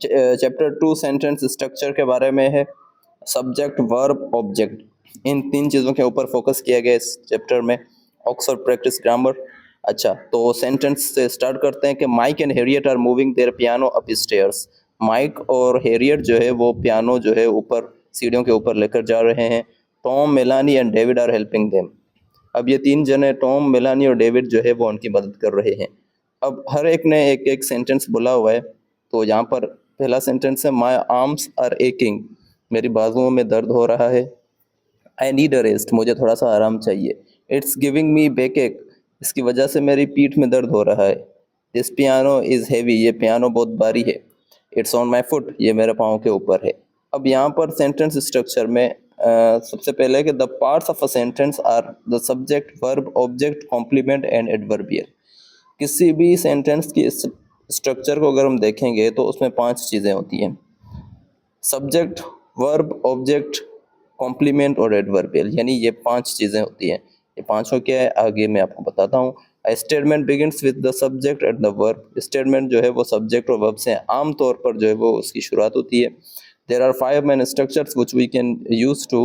Chapter 2 sentence structure के बारे में है। सब्जेक्ट, वर्ब, ऑब्जेक्ट, इन 3 चीज़ों के ऊपर फोकस किया गया इस चैप्टर में। Oxford practice grammar. अच्छा, तो सेंटेंस से स्टार्ट करते हैं कि Mike and Harriet are moving their piano upstairs. Mike और हैरियट जो है वो पियानो जो है ऊपर सीढ़ियों के ऊपर लेकर जा रहे हैं। Tom, Melanie and David are helping them. अब ये 3 जने टॉम, मेलानी और डेविड जो है वो उनकी मदद कर रहे हैं। अब हर एक ने एक एक सेंटेंस बोला हुआ है। तो यहाँ पर पहला सेंटेंस है, माई आर्म्स आर एकिंग, मेरी बाजुओं में दर्द हो रहा है। आई नीड अ रेस्ट, मुझे थोड़ा सा आराम चाहिए। इट्स गिविंग मी बैक एक, इसकी वजह से मेरी पीठ में दर्द हो रहा है। दिस पियानो इज़ हैवी, ये पियानो बहुत भारी है। इट्स ऑन माई फुट, ये मेरे पाँव के ऊपर है। अब यहाँ पर सेंटेंस स्ट्रक्चर में सबसे पहले कि the parts of a sentence are the subject, verb, object, complement and adverbial. किसी भी सेंटेंस की स्ट्रक्चर को अगर हम देखेंगे तो उसमें 5 चीज़ें होती हैं। सब्जेक्ट, वर्ब, ऑब्जेक्ट, कॉम्प्लीमेंट और एडवर्बियल, यानी ये 5 चीज़ें होती हैं। ये पांचों क्या है आगे मैं आपको बताता हूँ। Statement begins with the subject and the verb. Statement जो है वो सब्जेक्ट और वर्ब से आमतौर पर जो है वो उसकी शुरुआत होती है। There are 5 main structures which we can use to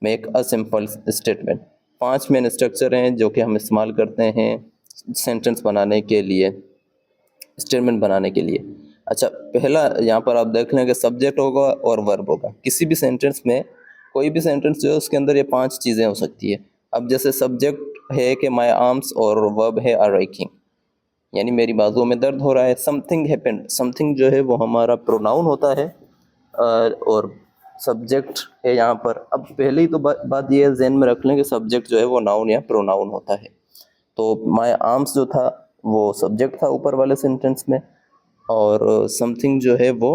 make a simple statement. 5 main structure हैं जो कि हम इस्तेमाल करते हैं सेंटेंस बनाने के लिए, स्टेटमेंट बनाने के लिए। अच्छा, पहला यहाँ पर आप देख लें कि सब्जेक्ट होगा और वर्ब होगा। किसी भी सेंटेंस में, कोई भी सेंटेंस जो है उसके अंदर ये 5 चीज़ें हो सकती है। अब जैसे सब्जेक्ट है कि माई आर्म्स और वर्ब है आर रेकिंग, यानी मेरी बाजुओं में दर्द हो रहा है। समथिंग हैपेंड, समथिंग जो है वो हमारा प्रोनाउन होता है और सब्जेक्ट है यहाँ पर। अब पहले ही तो बात ये ज़हन में रख लें कि सब्जेक्ट जो है वो नाउन या प्रोनाउन होता है। तो माई आर्म्स जो था वो सब्जेक्ट था ऊपर वाले सेंटेंस में, और समथिंग जो है वो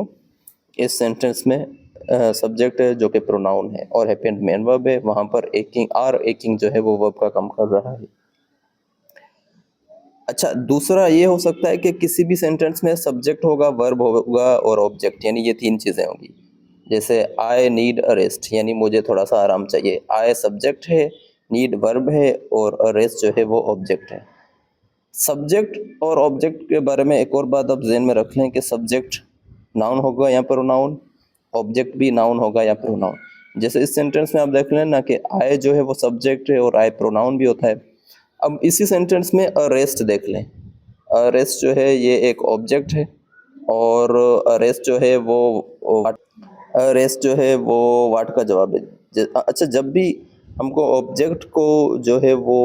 इस सेंटेंस में सब्जेक्ट है जो कि प्रोनाउन है, और हैपेंड मेन वर्ब है। वहाँ पर एकिंग, आर एकिंग जो है वो वर्ब का काम कर रहा है। अच्छा, दूसरा ये हो सकता है कि किसी भी सेंटेंस में सब्जेक्ट होगा, वर्ब होगा और ऑब्जेक्ट, यानी ये 3 चीज़ें होंगी। जैसे आई नीड अ रेस्ट, यानी मुझे थोड़ा सा आराम चाहिए। आई सब्जेक्ट है, नीड वर्ब है और अ रेस्ट जो है वो ऑब्जेक्ट है। सब्जेक्ट और ऑब्जेक्ट के बारे में एक और बात आप ज़हन में रख लें कि सब्जेक्ट नाउन होगा या प्रोनाउन, ऑब्जेक्ट भी नाउन होगा या प्रोनाउन। जैसे इस सेंटेंस में आप देख लें ना कि आई जो है वो सब्जेक्ट है और आई प्रोनाउन भी होता है। अब इसी सेंटेंस में अरेस्ट देख लें। अरेस्ट जो है ये एक ऑब्जेक्ट है, और अरेस्ट जो है वो अरेस्ट जो है वो वाट का जवाब है। अच्छा, जब भी हमको ऑब्जेक्ट को जो है वो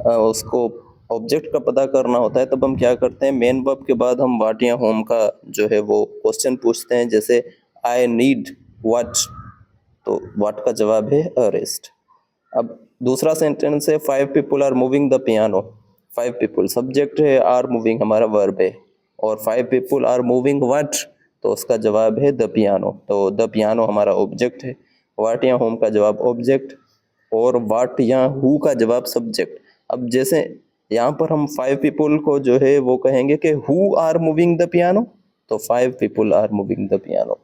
उसको ऑब्जेक्ट का पता करना होता है तब हम क्या करते हैं, मेन वर्ब के बाद हम वाट या होम का जो है वो क्वेश्चन पूछते हैं। जैसे आई नीड व्हाट, तो व्हाट का जवाब है अरेस्ट। अब दूसरा सेंटेंस है, 5 people are moving the piano. 5 people subject है, आर मूविंग हमारा वर्ब है, और 5 पीपल आर मूविंग व्हाट, तो उसका जवाब है द पियानो। तो द पियानो हमारा ऑब्जेक्ट है, व्हाट या होम का जवाब ऑब्जेक्ट, और व्हाट या हु का जवाब सब्जेक्ट। अब जैसे यहाँ पर हम 5 पीपल को जो है वो कहेंगे कि who are moving the piano, तो 5 people are moving the piano.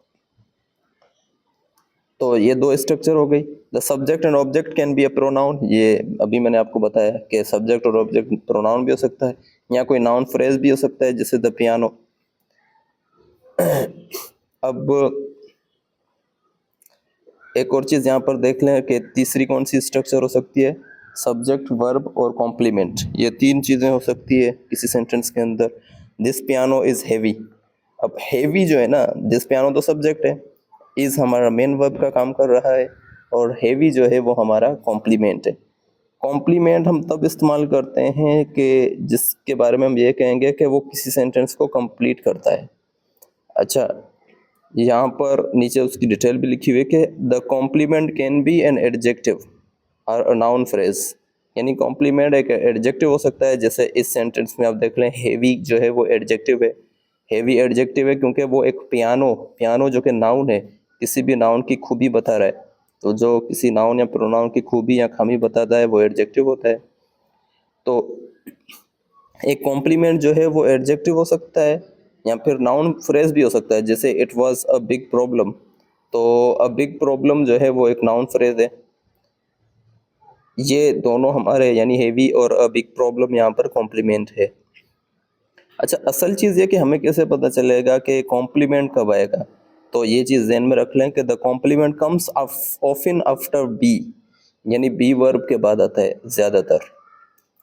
तो ये 2 स्ट्रक्चर हो गई। The subject and object can be a pronoun, ये अभी मैंने आपको बताया कि सब्जेक्ट और ऑब्जेक्ट प्रोनाउन भी हो सकता है, या कोई नाउन फ्रेज भी हो सकता है जैसे द पियानो। अब एक और चीज़ यहाँ पर देख लें कि तीसरी कौन सी स्ट्रक्चर हो सकती है, सब्जेक्ट, वर्ब और कॉम्प्लीमेंट। ये 3 चीज़ें हो सकती है किसी सेंटेंस के अंदर। This piano is heavy. अब हैवी जो है ना, दिस पियानो तो सब्जेक्ट है, इज़ हमारा मेन वर्ब का काम कर रहा है, और हैवी जो है वो हमारा कॉम्प्लीमेंट है। कॉम्प्लीमेंट हम तब इस्तेमाल करते हैं कि जिसके बारे में हम ये कहेंगे कि वो किसी सेंटेंस को कंप्लीट करता है। अच्छा, यहाँ पर नीचे उसकी डिटेल भी लिखी हुई है कि the complement can be an adjective और अ नाउन फ्रेज, यानी कॉम्प्लीमेंट एक एडजेक्टिव हो सकता है। जैसे इस सेंटेंस में आप देख लें, हेवी जो है वो एडजेक्टिव है। हेवी एडजेक्टिव है क्योंकि वो एक पियानो, पियानो जो कि नाउन है, किसी भी नाउन की खूबी बता रहा है। तो जो किसी नाउन या प्रोनाउन की खूबी या खामी बताता है वो एडजेक्टिव होता है। तो एक कॉम्प्लीमेंट जो है वो एडजेक्टिव हो सकता है या फिर नाउन फ्रेज भी हो सकता है। जैसे it was a big problem, तो अ बिग प्रॉब्लम जो है वो एक नाउन फ्रेज है। ये दोनों हमारे यानी हेवी और अ बिग प्रॉब्लम यहाँ पर कॉम्प्लीमेंट है। अच्छा, असल चीज़ ये कि हमें कैसे पता चलेगा कि कॉम्प्लीमेंट कब आएगा? तो ये चीज़ ज़हन में रख लें कि the complement comes often after be, यानी बी वर्ब के बाद आता है ज़्यादातर।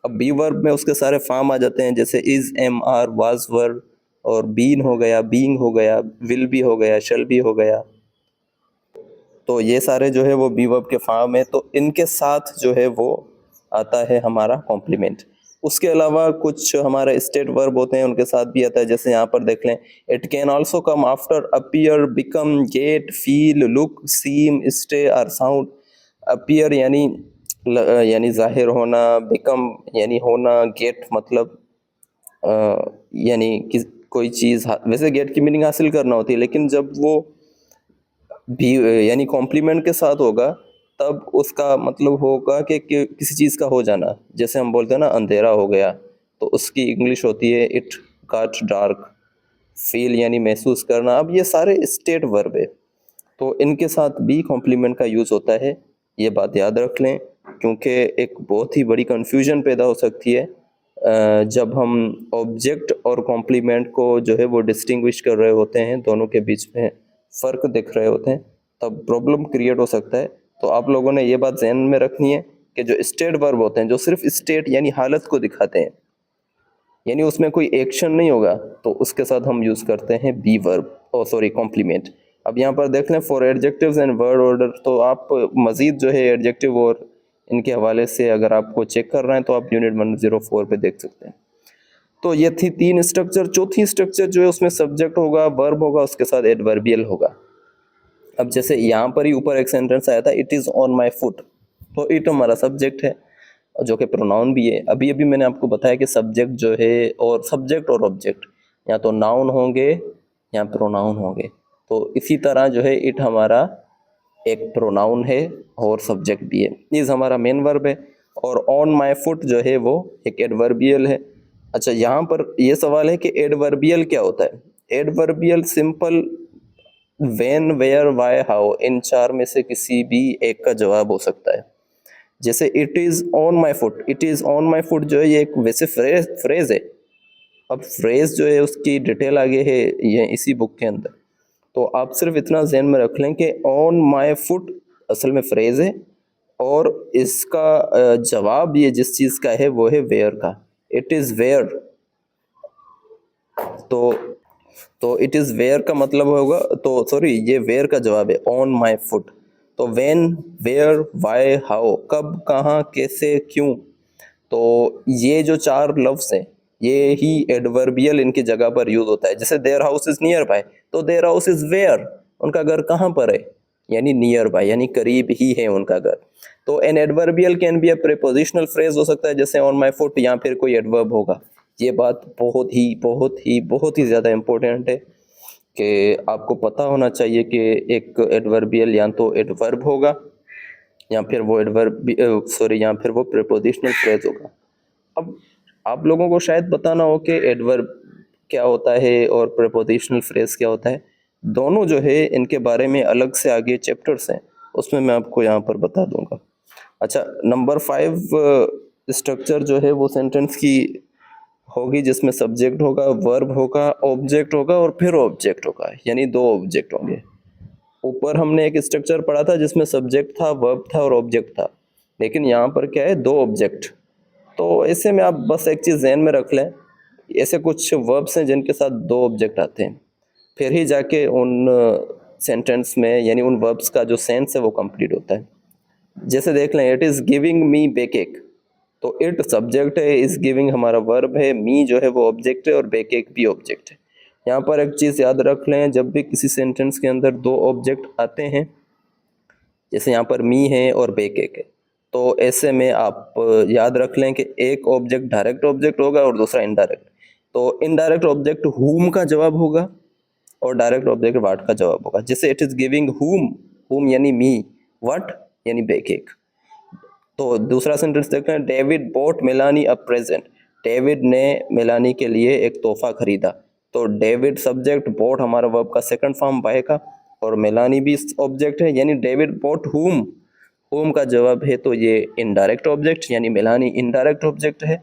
अब बी वर्ब में उसके सारे फॉर्म आ जाते हैं, जैसे is, am, are, was were, और बीन हो गया, बीइंग हो गया, विल बी हो गया, शैल बी हो गया। तो ये सारे जो है वो बी वर्ब के फॉर्म है, तो इनके साथ जो है वो आता है हमारा कॉम्प्लीमेंट। उसके अलावा कुछ हमारे स्टेट वर्ब होते हैं, उनके साथ भी आता है, जैसे यहाँ पर देख लें, it can also come after appear, become, get, feel, look, seem, stay और साउंड। अपीयर यानी जाहिर होना, बिकम यानी होना, गेट मतलब अ, यानी कि कोई चीज़, वैसे गेट की मीनिंग हासिल करना होती है, लेकिन जब वो भी यानी कॉम्प्लीमेंट के साथ होगा तब उसका मतलब होगा कि किसी चीज़ का हो जाना। जैसे हम बोलते हैं ना अंधेरा हो गया, तो उसकी इंग्लिश होती है इट गॉट डार्क। फील यानी महसूस करना। अब ये सारे स्टेट वर्ब है, तो इनके साथ भी कॉम्प्लीमेंट का यूज़ होता है। ये बात याद रख लें, क्योंकि एक बहुत ही बड़ी कन्फ्यूजन पैदा हो सकती है जब हम ऑब्जेक्ट और कॉम्प्लीमेंट को जो है वो डिस्टिंग्विश कर रहे होते हैं, दोनों के बीच में फ़र्क दिख रहे होते हैं, तब प्रॉब्लम क्रिएट हो सकता है। तो आप लोगों ने ये बात ध्यान में रखनी है कि जो स्टेट वर्ब होते हैं, जो सिर्फ स्टेट यानी हालत को दिखाते हैं, यानी उसमें कोई एक्शन नहीं होगा, तो उसके साथ हम यूज़ करते हैं बी वर्ब, ओ सॉरी कॉम्प्लीमेंट। अब यहाँ पर देख लें for adjectives and word order, तो आप मज़ीद जो है एडजेक्टिव और इनके हवाले से अगर आपको चेक कर रहे हैं तो आप यूनिट 104 पे देख सकते हैं। तो ये थी 3 स्ट्रक्चर। चौथी स्ट्रक्चर जो है उसमें सब्जेक्ट होगा, वर्ब होगा, उसके साथ एडवर्बियल होगा। अब जैसे यहाँ पर ही ऊपर एक सेंटेंस आया था, it is on my foot, तो इट हमारा सब्जेक्ट है जो कि प्रोनाउन भी है। अभी अभी मैंने आपको बताया कि सब्जेक्ट जो है, और सब्जेक्ट और ऑब्जेक्ट या तो नाउन होंगे या प्रोनाउन होंगे, तो इसी तरह जो है इट हमारा एक प्रोनाउन है और सब्जेक्ट भी है। इज हमारा मेन वर्ब है, और ऑन माई फुट जो है वो एक एडवर्बियल है। अच्छा, यहाँ पर ये सवाल है कि एडवर्बियल क्या होता है? Adverbial simple when, where, why, how, इन चार में से किसी भी एक का जवाब हो सकता है। जैसे it is on my foot, it is on my foot जो है ये एक वैसे फ्रेज है। अब फ्रेज जो है उसकी डिटेल आगे है ये इसी बुक के अंदर, तो आप सिर्फ इतना ध्यान में रख लें कि ऑन माई फुट असल में फ्रेज है, और इसका जवाब ये जिस चीज़ का है वो है वेयर का। इट इज़ वेयर, तो इट इज़ वेयर का मतलब होगा, तो सॉरी ये वेयर का जवाब है ऑन माई फुट। तो व्हेन, वेयर, व्हाई, हाउ, कब, कहाँ, कैसे, क्यों, तो ये जो चार लफ्ज़ हैं ये ही एडवर्बियल इनकी जगह पर यूज होता है। जैसे there house is near by, तो देयर हाउस इज वेयर, उनका घर कहाँ पर है, यानी नियर बाय यानी करीब ही है उनका घर। तो an adverbial can be a prepositional phrase हो सकता है, जैसे ऑन माई फुट, या फिर कोई एडवर्ब होगा। ये बात बहुत ही बहुत ही बहुत ही ज़्यादा इम्पोर्टेंट है कि आपको पता होना चाहिए कि एक एडवर्बियल या तो एडवर्ब होगा या फिर वो एडवर्ब सॉरी या फिर वो प्रीपोजिशनल फ्रेज होगा। अब आप लोगों को शायद पता ना हो कि एडवर्ब क्या होता है और प्रीपोजिशनल फ्रेज क्या होता है। दोनों जो है इनके बारे में अलग से आगे चैप्टर्स हैं, उसमें मैं आपको यहाँ पर बता दूंगा। अच्छा, नंबर 5 स्ट्रक्चर जो है वो सेंटेंस की होगी, जिसमें सब्जेक्ट होगा, वर्ब होगा, ऑब्जेक्ट होगा और फिर ऑब्जेक्ट होगा, यानी 2 ऑब्जेक्ट होंगे। ऊपर हमने एक स्ट्रक्चर पढ़ा था जिसमें सब्जेक्ट था, वर्ब था और ऑब्जेक्ट था, लेकिन यहाँ पर क्या है, 2 ऑब्जेक्ट। तो ऐसे में आप बस एक चीज़ ध्यान में रख लें, ऐसे कुछ वर्ब्स हैं जिनके साथ 2 ऑब्जेक्ट आते हैं, फिर ही जाके उन सेंटेंस में यानी उन वर्ब्स का जो सेंस है वो कंप्लीट होता है। जैसे देख लें, it is giving me bake cake, तो इट सब्जेक्ट है, इज गिविंग हमारा वर्ब है, मी जो है वो ऑब्जेक्ट है और बेक केक भी ऑब्जेक्ट है। यहाँ पर एक चीज़ याद रख लें, जब भी किसी सेंटेंस के अंदर 2 ऑब्जेक्ट आते हैं, जैसे यहाँ पर मी है और बेक एक है, तो ऐसे में आप याद रख लें कि एक ऑब्जेक्ट डायरेक्ट ऑब्जेक्ट होगा और दूसरा इनडायरेक्ट। तो इनडायरेक्ट ऑब्जेक्ट हुम का जवाब होगा और डायरेक्ट ऑब्जेक्ट व्हाट का जवाब होगा। जैसे इट इज गिविंग हुम, हुम यानी मी, व्हाट यानी बेक एक। तो दूसरा सेंटेंस देखते हैं, David bought Melanie a present, David ने मेलानी के लिए एक तोहफा खरीदा। तो डेविड सब्जेक्ट, बॉट हमारा वर्ब का सेकंड फॉर्म बाय का, और मेलानी भी ऑब्जेक्ट है, यानी डेविड बॉट हुम, हुम का जवाब है तो ये इनडायरेक्ट ऑब्जेक्ट यानी मेलानी इनडायरेक्ट ऑब्जेक्ट है।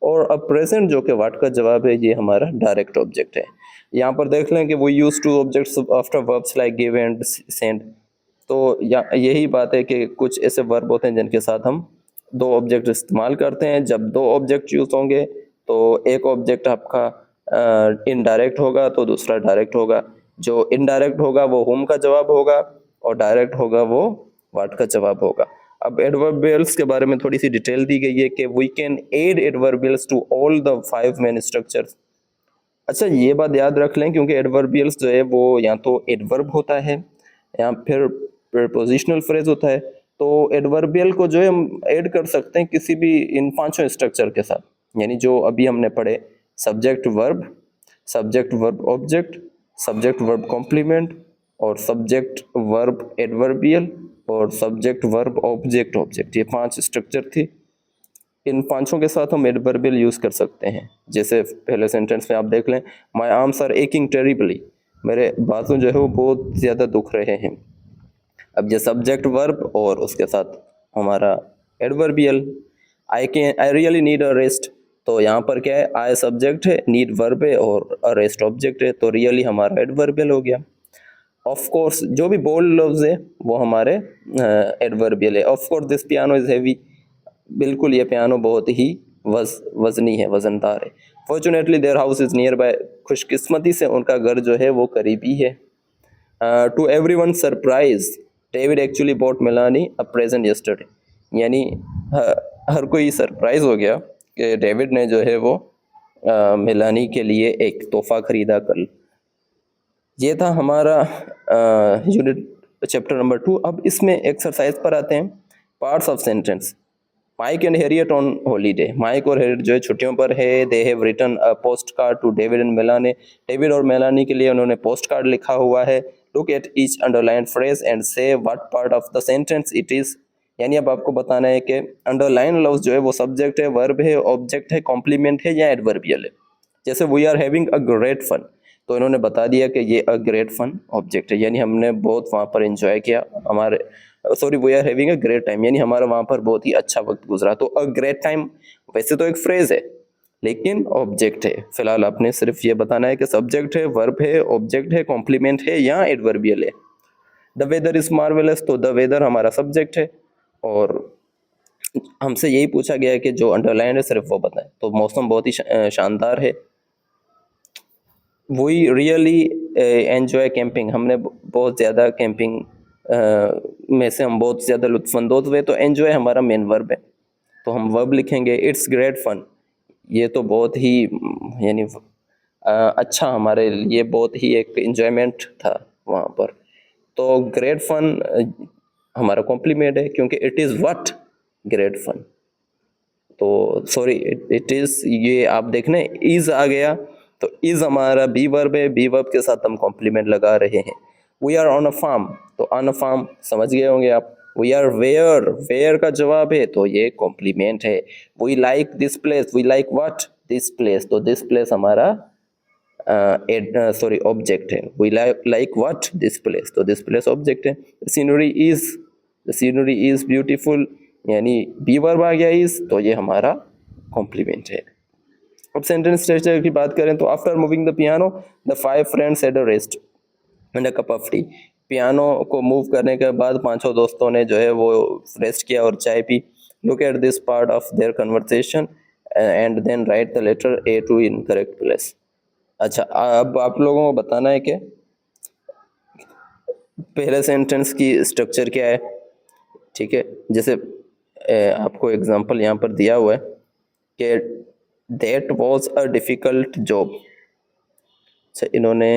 और अब प्रेजेंट जो कि व्हाट का जवाब है, ये हमारा डायरेक्ट ऑब्जेक्ट है। यहाँ पर देख लें कि वो use two objects after verbs like give and send. तो यही बात है कि कुछ ऐसे वर्ब होते हैं जिनके साथ हम दो ऑब्जेक्ट इस्तेमाल करते हैं। जब दो ऑब्जेक्ट यूज होंगे तो एक ऑब्जेक्ट आपका इनडायरेक्ट होगा तो दूसरा डायरेक्ट होगा। जो इनडायरेक्ट होगा वो हुम का जवाब होगा और डायरेक्ट होगा वो व्हाट का जवाब होगा। अब एडवर्बियल्स के बारे में थोड़ी सी डिटेल दी गई है कि we can add adverbials to all the 5 main structures. अच्छा, ये बात याद रख लें क्योंकि एडवर्बियल्स जो है वो या तो एडवर्ब होता है या फिर प्रीपोजिशनल फ्रेज होता है। तो एडवर्बियल को जो है हम ऐड कर सकते हैं किसी भी इन पांचों स्ट्रक्चर के साथ, यानी जो अभी हमने पढ़े, subject verb object, subject verb complement और सब्जेक्ट वर्ब एडवर्बियल और सब्जेक्ट वर्ब ऑब्जेक्ट ऑब्जेक्ट, ये 5 स्ट्रक्चर थी। इन पांचों के साथ हम एडवर्बियल यूज कर सकते हैं। जैसे पहले सेंटेंस में आप देख लें, my arms are aching terribly, मेरे बाजू जो है वो बहुत ज्यादा दुख रहे हैं। अब ये सब्जेक्ट वर्ब और उसके साथ हमारा adverbial. I really need a rest, तो यहाँ पर क्या है, आई सब्जेक्ट है, नीड वर्ब है और अ रेस्ट ऑब्जेक्ट है, तो रियली हमारा एडवर्बियल हो गया। ऑफ कोर्स, जो भी बोल्ड लफ्ज है वो हमारे एडवर्बियल है। Of course this piano is heavy, बिल्कुल ये पियानो बहुत ही वजनी है, वजनदार है। Fortunately their house is nearby, खुशकिस्मती से उनका घर जो है वो करीबी है। To everyone surprise, David actually bought Melanie a present yesterday, यानी हर कोई सरप्राइज हो गया कि डेविड ने जो है वो मेलानी के लिए एक तोहफा खरीदा कल। ये था हमारा यूनिट चैप्टर नंबर 2। अब इसमें एक्सरसाइज पर आते हैं। Parts of sentence. Mike and Harriet on holiday, Mike और हैरियट जो है छुट्टियों पर है। They have written a postcard to David and Melanie, David और मेलानी के लिए उन्होंने पोस्ट कार्ड लिखा हुआ है। Look at each underline phrase and say what part of the sentence it is, यानी अब आपको बताना है कि अंडरलाइन लफ्ज जो है वो सब्जेक्ट है, वर्ब है, ऑब्जेक्ट है, कॉम्प्लीमेंट है या एडवर्बियल है। जैसे we are having a great fun, तो इन्होंने बता दिया कि ये अ ग्रेट फन ऑब्जेक्ट है, यानी हमने बहुत वहाँ पर एंजॉय किया, हमारे sorry we are having a great time, यानी हमारा वहाँ पर बहुत ही अच्छा वक्त गुजरा। तो अ ग्रेट टाइम वैसे तो एक फ्रेज है लेकिन ऑब्जेक्ट है। फिलहाल आपने सिर्फ ये बताना है कि सब्जेक्ट है, वर्ब है, ऑब्जेक्ट है, कॉम्प्लीमेंट है या एडवर्बियल है। द वेदर इज मार्वेलस, तो द वेदर हमारा सब्जेक्ट है और हमसे यही पूछा गया है कि जो अंडरलाइन है सिर्फ वो बताएं, तो मौसम बहुत ही शानदार है। वी रियली एंजॉय कैंपिंग, हमने बहुत ज़्यादा कैंपिंग में से हम बहुत ज़्यादा लुत्फानंदोज हुए, तो एंजॉय हमारा मेन वर्ब है तो हम वर्ब लिखेंगे। इट्स ग्रेट फन, ये तो बहुत ही यानी अच्छा हमारे लिए बहुत ही एक एंजॉयमेंट था वहाँ पर। तो ग्रेट फन हमारा कॉम्प्लीमेंट है क्योंकि it is what great fun, तो सॉरी इट इज, ये आप देखने इज आ गया तो इज हमारा बी वर्ब है, बी वर्ब के साथ हम कॉम्प्लीमेंट लगा रहे हैं। We are on a farm, तो ऑन अ फार्म समझ गए होंगे आप। वी आर वेयर, वेयर का जवाब है तो ये कॉम्प्लीमेंट है। We like this place, we like what this place, तो दिस प्लेस हमारा सॉरी ऑब्जेक्ट है। We like what this place, तो दिस प्लेस ऑब्जेक्ट है। Scenery is, the scenery is beautiful, यानी बी वर्ब आ गया इज, तो ये हमारा कॉम्प्लीमेंट है। अब सेंटेंस स्ट्रक्चर की बात करें तो after moving the piano the 5 friends had a rest and a cup of T, piano को मूव करने के बाद पांचों दोस्तों ने जो है वो रेस्ट किया और चाय पी। Look at this part of their conversation and then write the letter A to in correct place. अच्छा, अब आप लोगों को बताना है कि पहले सेंटेंस की स्ट्रक्चर क्या है। ठीक है, जैसे आपको एग्जांपल यहाँ पर दिया हुआ है कि that was a difficult job. अच्छा, इन्होंने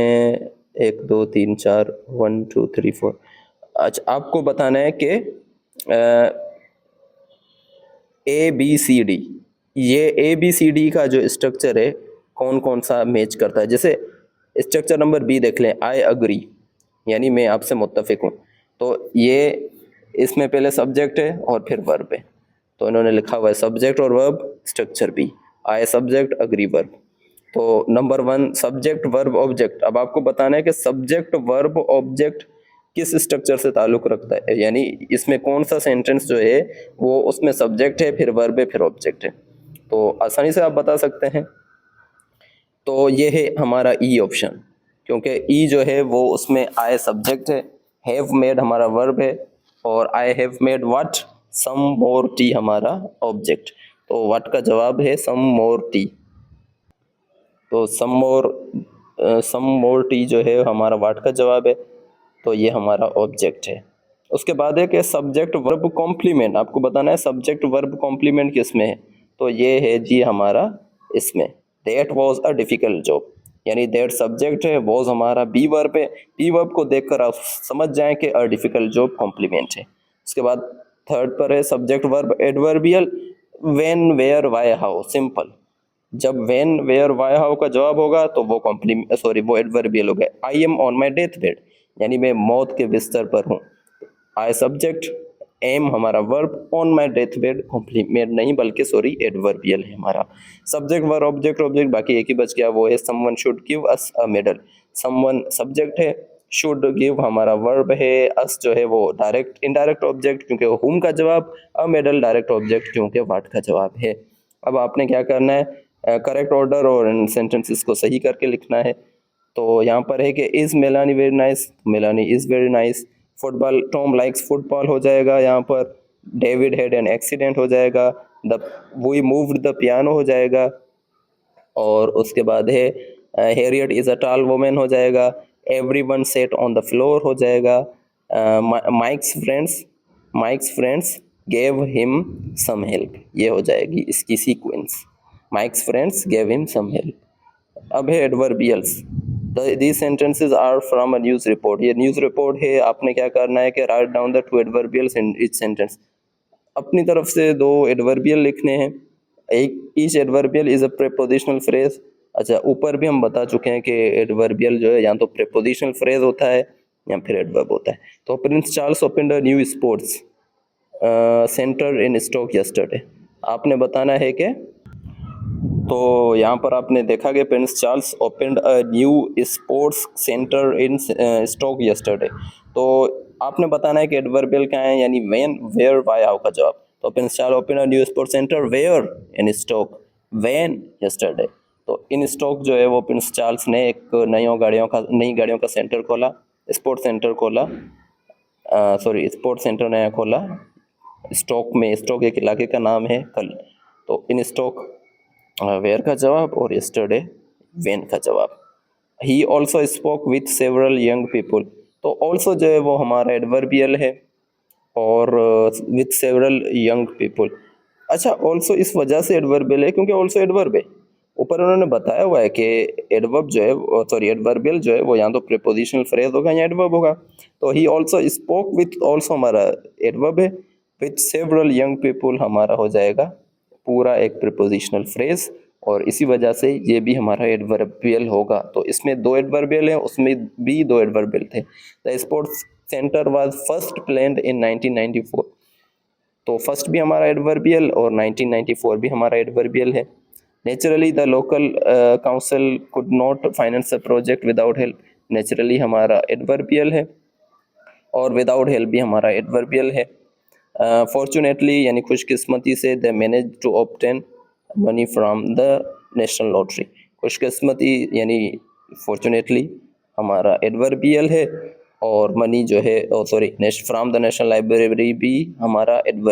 1 2 3 4 1 2 3 4, अच्छा आपको बताना है कि ए बी सी डी, ये ए बी सी डी का जो स्ट्रक्चर है कौन कौन सा मैच करता है। जैसे स्ट्रक्चर नंबर बी देख लें, आई अग्री, यानी मैं आपसे मुत्तफिक हूँ, तो ये इसमें पहले सब्जेक्ट है और फिर वर्ब है, तो इन्होंने लिखा हुआ है सब्जेक्ट और verb structure B, I subject agree verb. तो नंबर 1 सब्जेक्ट वर्ब ऑब्जेक्ट, अब आपको बताना है कि सब्जेक्ट वर्ब ऑब्जेक्ट किस स्ट्रक्चर से ताल्लुक रखता है, यानी इसमें कौन सा सेंटेंस जो है वो उसमें सब्जेक्ट है, फिर वर्ब है, फिर ऑब्जेक्ट है। तो आसानी से आप बता सकते हैं। तो ये है हमारा ई ऑप्शन, क्योंकि ई जो है वो उसमें आई सब्जेक्ट है, हैव मेड हमारा वर्ब है, और I have made what, some more tea हमारा ऑब्जेक्ट। तो व्हाट का जवाब है सम मोर टी। तो सम मोर टी जो है हमारा व्हाट का जवाब है, तो ये हमारा ऑब्जेक्ट है। उसके बाद है कि सब्जेक्ट वर्ब कॉम्प्लीमेंट, आपको बताना है सब्जेक्ट वर्ब कॉम्प्लीमेंट किस में है। तो ये है जी हमारा इसमें, that was a difficult job, यानी दैट सब्जेक्ट है, वाज हमारा बी वर्ब है। बी वर्ब को देखकर आप समझ जाएं कि अ डिफिकल्ट जॉब कॉम्प्लीमेंट है। उसके बाद थर्ड पर है subject verb adverbial, when where why how, simple. जब व्हेन वेयर व्हाई हाउ का जवाब होगा तो वो वो एडवर्बियल हो गया। I am on my death bed, यानी मैं मौत के बिस्तर पर हूँ। आई सब्जेक्ट, एम हमारा verb, on my death bed complement नहीं बल्कि एडवर्बियल है हमारा। सब्जेक्ट वर्ब ऑब्जेक्ट ऑब्जेक्ट बाकी एक ही बच गया, वो है someone should give us a medal. Someone subject है, शुड गिव हमारा वर्ब है, अस जो है वो डायरेक्ट इनडायरेक्ट ऑब्जेक्ट क्योंकि वो हुम का जवाब, अ मेडल डायरेक्ट ऑब्जेक्ट क्योंकि व्हाट का जवाब है। अब आपने क्या करना है, करेक्ट ऑर्डर और इन सेंटेंसेस को सही करके लिखना है। तो यहाँ पर है कि is Melanie very nice, Melanie is very nice. Football, Tom likes football हो जाएगा यहाँ पर। डेविड हैड एन एक्सीडेंट हो जाएगा। The we moved the piano हो जाएगा। और उसके बाद है Harriet is a tall women हो जाएगा। Everyone sat on the floor हो जाएगा। Mike's friends gave him some help, ये हो जाएगी इसकी sequence. Mike's friends gave him some help. अब है adverbials. These sentences are from a news report, ये न्यूज़ रिपोर्ट है। आपने क्या करना है कि write down the two adverbials in each sentence. अपनी तरफ से दो एडवर्बियल लिखने हैं। एक each adverbial is a prepositional phrase. अच्छा, ऊपर भी हम बता चुके हैं कि एडवर्बियल जो है या तो प्रेपोजिशनल फ्रेज होता है या फिर एडवर्ब होता है। तो Prince Charles opened a new sports centre in stock yesterday, आपने बताना है कि, तो यहाँ पर आपने देखा कि Prince Charles opened a new sports centre in stock yesterday. तो आपने बताना है कि एडवर्बियल क्या है, यानी व्हेन वेयर व्हाई हाउ का जवाब। तो Prince Charles open a new sports centre where in Stoke, when yesterday. तो इन स्टॉक जो है वो प्रिंस चार्ल्स ने एक नई गाड़ियों का सेंटर खोला, स्पोर्ट्स सेंटर खोला, स्पोर्ट्स सेंटर नया खोला स्टॉक में। स्टॉक एक इलाके का नाम है कल। तो इन स्टॉक वेयर का जवाब और यस्टरडे वेन का जवाब। He also spoke with several young people, तो ऑल्सो जो है वो हमारा एडवर्बियल है, और विथ सेवरल यंग पीपल। अच्छा, ऑल्सो इस वजह से एडवर्बियल है क्योंकि ऑल्सो एडवर्ब है। ऊपर उन्होंने बताया हुआ है कि एडवर्ब जो है एडवर्बियल जो है वो या तो प्रीपोजिशनल फ्रेज होगा या एडवर्ब होगा। तो he also spoke with, also हमारा एडवर्ब है, विथ सेवरल यंग पीपल हमारा हो जाएगा पूरा एक प्रीपोजिशनल फ्रेज, और इसी वजह से ये भी हमारा एडवर्बियल होगा। तो इसमें दो एडवर्बियल है, उसमें भी दो एडवर्बियल थे। The sports centre was first planned इन 1994, तो फर्स्ट भी हमारा एडवर्बियल और 1994 भी हमारा एडवर्बियल है। Naturally the local council could not finance a project without help, naturally हमारा एडवर्बियल है, और विदाउट हेल्प भी हमारा एडवर्बियल है। फॉर्चुनेटली यानी खुशकिस्मती से, they manage to obtain money from the national lottery, खुशकिस्मती यानी फॉर्चुनेटली हमारा एडवर्बियल है, और मनी जो है फ्रॉम द नेशनल लाइब्रेरी भी हमारा एडवर्ब